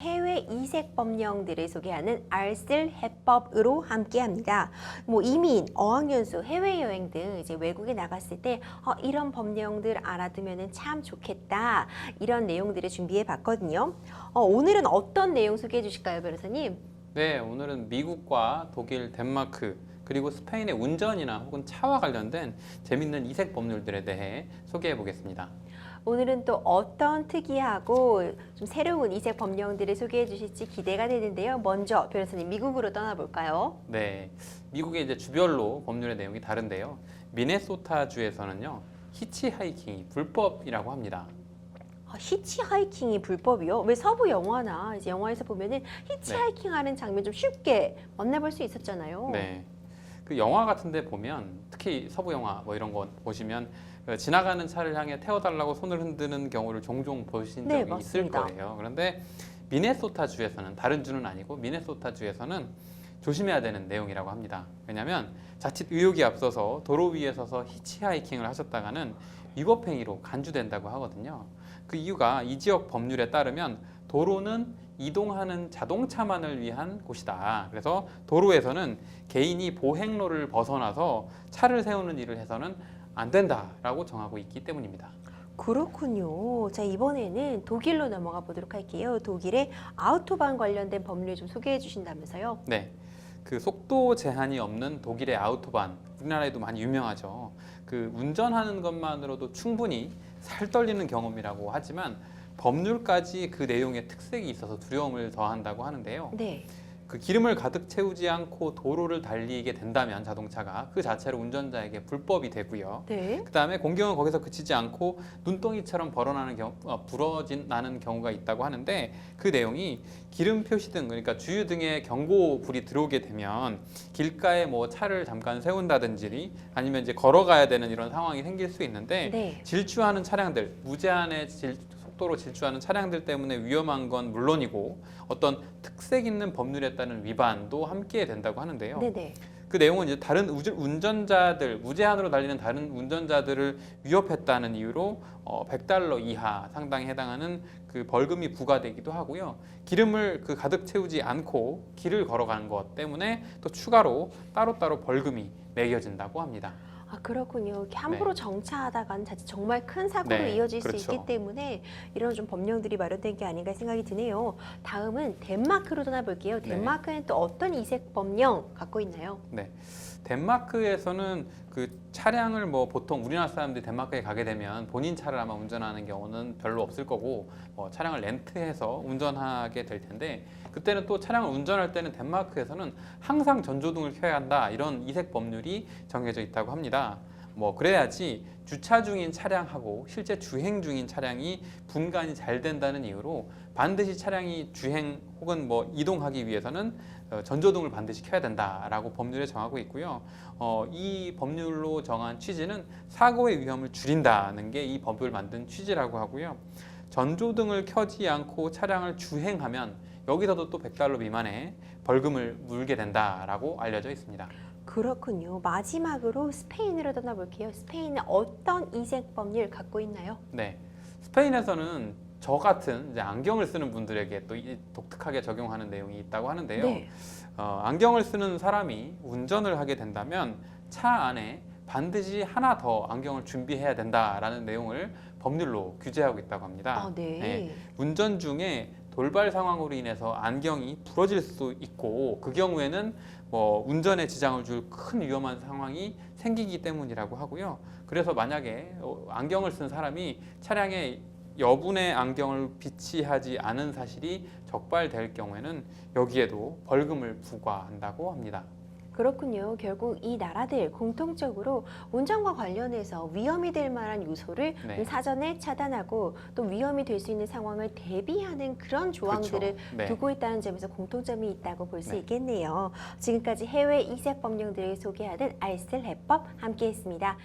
해외 이색 법령들을 소개하는 알쓸 해법으로 함께합니다. 이민, 어학연수, 해외여행 등 이제 외국에 나갔을 때 이런 법령들 알아두면 참 좋겠다. 이런 내용들을 준비해 봤거든요. 오늘은 어떤 내용 소개해 주실까요, 변호사님? 네, 오늘은 미국과 독일, 덴마크, 그리고 스페인의 운전이나 혹은 차와 관련된 재밌는 이색 법률들에 대해 소개해 보겠습니다. 오늘은 또 어떤 특이하고 좀 새로운 이색 법령들을 소개해 주실지 기대가 되는데요. 먼저 변호사님 미국으로 떠나볼까요? 네, 미국의 이제 주별로 법률의 내용이 다른데요. 미네소타 주에서는요, 히치하이킹이 불법이라고 합니다. 히치하이킹이 불법이요? 왜 서부 영화나 이제 영화에서 보면은 히치하이킹 하는 장면 좀 쉽게 만나볼 수 있었잖아요. 네, 그 영화 같은데 보면 특히 서부 영화 뭐 이런 거 보시면 지나가는 차를 향해 태워달라고 손을 흔드는 경우를 종종 보신 적이 있을 맞습니다. 거예요. 그런데 미네소타 주에서는, 다른 주는 아니고 미네소타 주에서는 조심해야 되는 내용이라고 합니다. 왜냐하면 자칫 의욕이 앞서서 도로 위에 서서 히치하이킹을 하셨다가는 위법행위로 간주된다고 하거든요. 그 이유가 이 지역 법률에 따르면 도로는 이동하는 자동차만을 위한 곳이다. 그래서 도로에서는 개인이 보행로를 벗어나서 차를 세우는 일을 해서는 안 된다라고 정하고 있기 때문입니다. 그렇군요. 자, 이번에는 독일로 넘어가 보도록 할게요. 독일의 아우토반 관련된 법률 좀 소개해 주신다면서요? 네, 그 속도 제한이 없는 독일의 아우토반, 우리나라에도 많이 유명하죠. 그 운전하는 것만으로도 충분히 살 떨리는 경험이라고 하지만 법률까지 그 내용의 특색이 있어서 두려움을 더한다고 하는데요. 네. 그 기름을 가득 채우지 않고 도로를 달리게 된다면 자동차가 그 자체로 운전자에게 불법이 되고요. 네. 그 다음에 공경은 거기서 그치지 않고 눈덩이처럼 나는 경우가 있다고 하는데, 그 내용이 기름 표시등, 그러니까 주유등에 경고불이 들어오게 되면 길가에 뭐 차를 잠깐 세운다든지 아니면 이제 걸어가야 되는 이런 상황이 생길 수 있는데, 네. 질주하는 차량들, 무제한의 속도로 질주하는 차량들 때문에 위험한 건 물론이고 어떤 특색 있는 법률에 따른 위반도 함께 된다고 하는데요. 네네. 그 내용은 이제 다른 운전자들, 무제한으로 달리는 다른 운전자들을 위협했다는 이유로 $100 이하 상당히 해당하는 그 벌금이 부과되기도 하고요. 기름을 그 가득 채우지 않고 길을 걸어가는 것 때문에 또 추가로 따로따로 벌금이 매겨진다고 합니다. 그렇군요. 이렇게 함부로 정차하다가는 자칫 정말 큰 사고로 네, 이어질 그렇죠. 수 있기 때문에 이런 좀 법령들이 마련된 게 아닌가 생각이 드네요. 다음은 덴마크로 떠나볼게요. 덴마크는 또 어떤 이색 법령 갖고 있나요? 네, 덴마크에서는 그 차량을 뭐 보통 우리나라 사람들이 덴마크에 가게 되면 본인 차를 아마 운전하는 경우는 별로 없을 거고 차량을 렌트해서 운전하게 될 텐데, 그때는 또 차량을 운전할 때는 덴마크에서는 항상 전조등을 켜야 한다, 이런 이색 법률이 정해져 있다고 합니다. 그래야지 주차 중인 차량하고 실제 주행 중인 차량이 분간이 잘 된다는 이유로 반드시 차량이 주행 혹은 이동하기 위해서는 전조등을 반드시 켜야 된다라고 법률에 정하고 있고요. 이 법률로 정한 취지는 사고의 위험을 줄인다는 게 이 법을 만든 취지라고 하고요. 전조등을 켜지 않고 차량을 주행하면 여기서도 또 $100 미만의 벌금을 물게 된다라고 알려져 있습니다. 그렇군요. 마지막으로 스페인으로 떠나볼게요. 스페인은 어떤 이색 법률 갖고 있나요? 네, 스페인에서는 저 같은 이제 안경을 쓰는 분들에게 또 독특하게 적용하는 내용이 있다고 하는데요. 네. 안경을 쓰는 사람이 운전을 하게 된다면 차 안에 반드시 하나 더 안경을 준비해야 된다라는 내용을 법률로 규제하고 있다고 합니다. 네. 운전 중에 돌발 상황으로 인해서 안경이 부러질 수 있고, 그 경우에는 운전에 지장을 줄 큰 위험한 상황이 생기기 때문이라고 하고요. 그래서 만약에 안경을 쓴 사람이 차량에 여분의 안경을 비치하지 않은 사실이 적발될 경우에는 여기에도 벌금을 부과한다고 합니다. 그렇군요. 결국 이 나라들 공통적으로 운전과 관련해서 위험이 될 만한 요소를 사전에 차단하고 또 위험이 될 수 있는 상황을 대비하는 그런 조항들을 두고 있다는 점에서 공통점이 있다고 볼 수 있겠네요. 지금까지 해외 이색 법령들을 소개하는 알쓸 해법 함께했습니다.